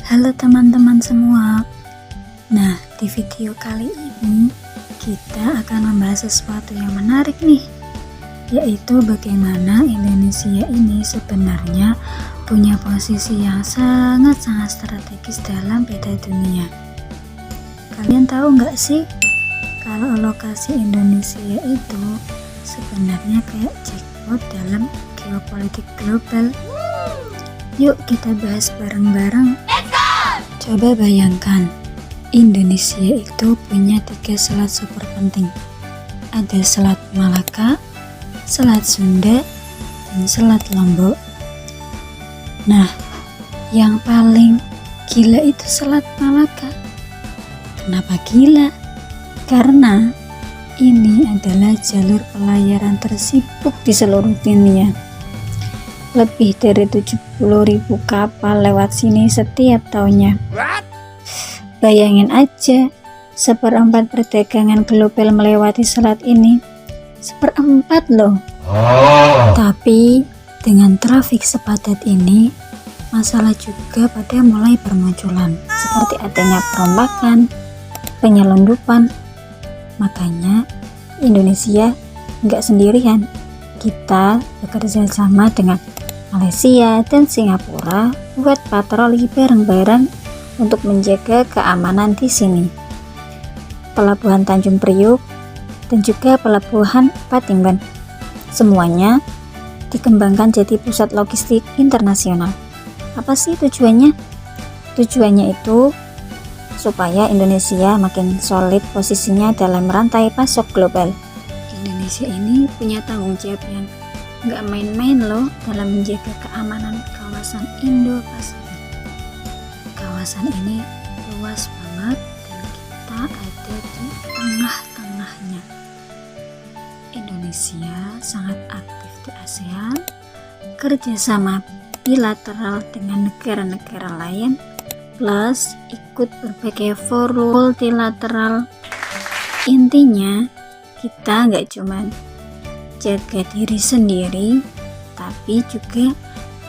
Halo teman-teman semua. Nah, di video kali ini kita akan membahas sesuatu yang menarik nih, yaitu bagaimana Indonesia ini sebenarnya punya posisi yang sangat-sangat strategis dalam peta dunia. Kalian tahu nggak sih kalau lokasi Indonesia itu sebenarnya kayak jackpot dalam geopolitik global? Yuk kita bahas bareng-bareng. Coba bayangkan, Indonesia itu punya 3 selat super penting. Ada Selat Malaka, Selat Sunda, dan Selat Lombok. Nah, yang paling gila itu Selat Malaka. Kenapa gila? Karena ini adalah jalur pelayaran tersibuk di seluruh dunia. Lebih dari 70.000 kapal lewat sini setiap tahunnya. Bayangin aja, 1/4 perdagangan global melewati selat ini. 1/4 loh. Tapi dengan trafik sepadat ini, masalah juga pada mulai bermunculan, seperti adanya perombakan, penyelundupan. Makanya Indonesia nggak sendirian. Kita bekerja sama dengan Malaysia dan Singapura buat patroli bareng-bareng untuk menjaga keamanan di sini. Pelabuhan Tanjung Priuk dan juga pelabuhan Patimban, semuanya dikembangkan jadi pusat logistik internasional. Apa sih tujuannya? Tujuannya itu supaya Indonesia makin solid posisinya dalam rantai pasok global. Indonesia ini punya tanggung jawab yang nggak main-main loh dalam menjaga keamanan kawasan Indo-Pasifik. Kawasan ini luas banget dan kita ada di tengah-tengahnya. Indonesia sangat aktif di ASEAN, kerjasama bilateral dengan negara-negara lain, plus ikut berbagai forum multilateral. Intinya kita nggak cuman jaga diri sendiri, tapi juga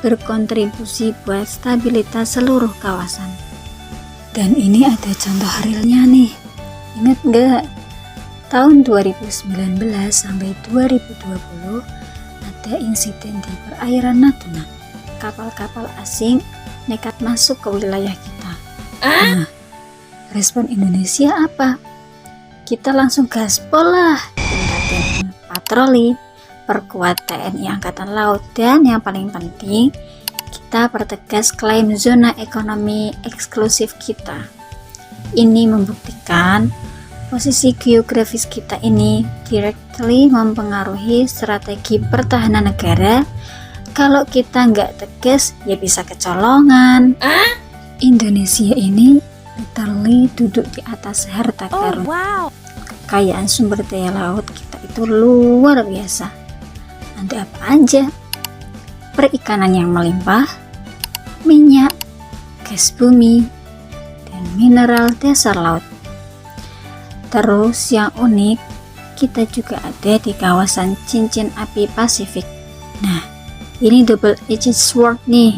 berkontribusi buat stabilitas seluruh kawasan. Dan ini ada contoh realnya nih. Ingat nggak? Tahun 2019 sampai 2020 ada insiden di perairan Natuna. Kapal-kapal asing nekat masuk ke wilayah kita. Nah, respon Indonesia apa? Kita langsung gaspol lah, tingkatin patroli, perkuat TNI Angkatan Laut, dan yang paling penting, kita pertegas klaim zona ekonomi eksklusif kita. Ini membuktikan posisi geografis kita ini directly mempengaruhi strategi pertahanan negara. Kalau kita nggak tegas, ya bisa kecolongan. Indonesia ini literally duduk di atas harta karun. Kekayaan sumber daya laut kita itu luar biasa. Ada apa aja? Perikanan yang melimpah, minyak, gas bumi, dan mineral dasar laut. Terus yang unik, kita juga ada di kawasan cincin api Pasifik. Nah, ini double-edged sword nih.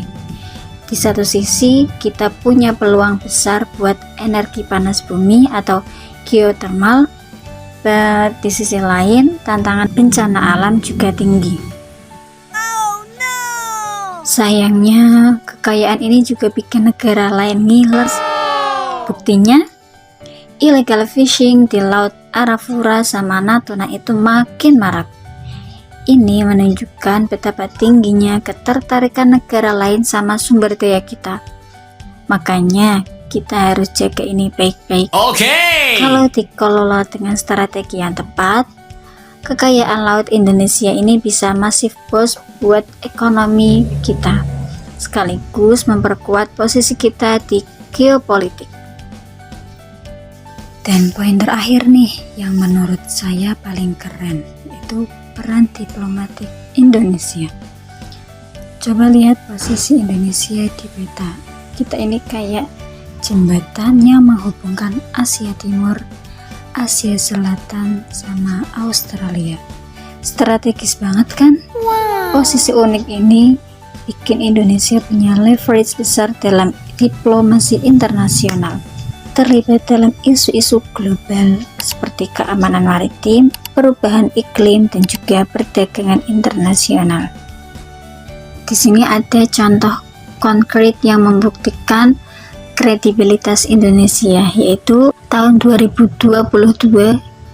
Di satu sisi, kita punya peluang besar buat energi panas bumi atau geothermal. Di sisi lain, tantangan bencana alam juga tinggi. Sayangnya, kekayaan ini juga bikin negara lain ngiler. Buktinya, illegal fishing di Laut Arafura sama Natuna itu makin marak. Ini menunjukkan betapa tingginya ketertarikan negara lain sama sumber daya kita. Makanya, kita harus jaga ini baik-baik. Kalau dikelola dengan strategi yang tepat, kekayaan laut Indonesia ini bisa masif bos buat ekonomi kita, sekaligus memperkuat posisi kita di geopolitik. Dan poin terakhir nih, yang menurut saya paling keren, yaitu peran diplomatik Indonesia. Coba lihat posisi Indonesia di peta. Kita ini kayak jembatan yang menghubungkan Asia Timur, Asia Selatan, sama Australia. Strategis banget kan? Posisi unik ini bikin Indonesia punya leverage besar dalam diplomasi internasional, terlibat dalam isu-isu global seperti keamanan maritim, perubahan iklim, dan juga perdagangan internasional. Di sini ada contoh konkret yang membuktikan kredibilitas Indonesia, yaitu tahun 2022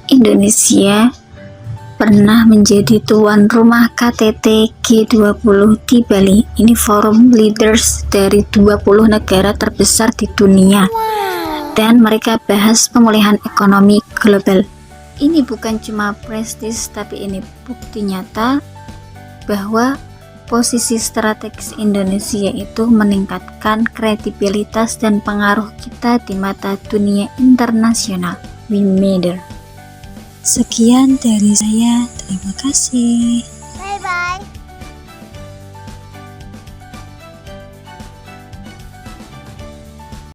Indonesia pernah menjadi tuan rumah KTT G20 di Bali. Ini forum leaders dari 20 negara terbesar di dunia, dan mereka bahas pemulihan ekonomi global. Ini bukan cuma prestis, tapi ini bukti nyata bahwa posisi strategis Indonesia itu meningkatkan kredibilitas dan pengaruh kita di mata dunia internasional. We matter. Sekian dari saya, terima kasih.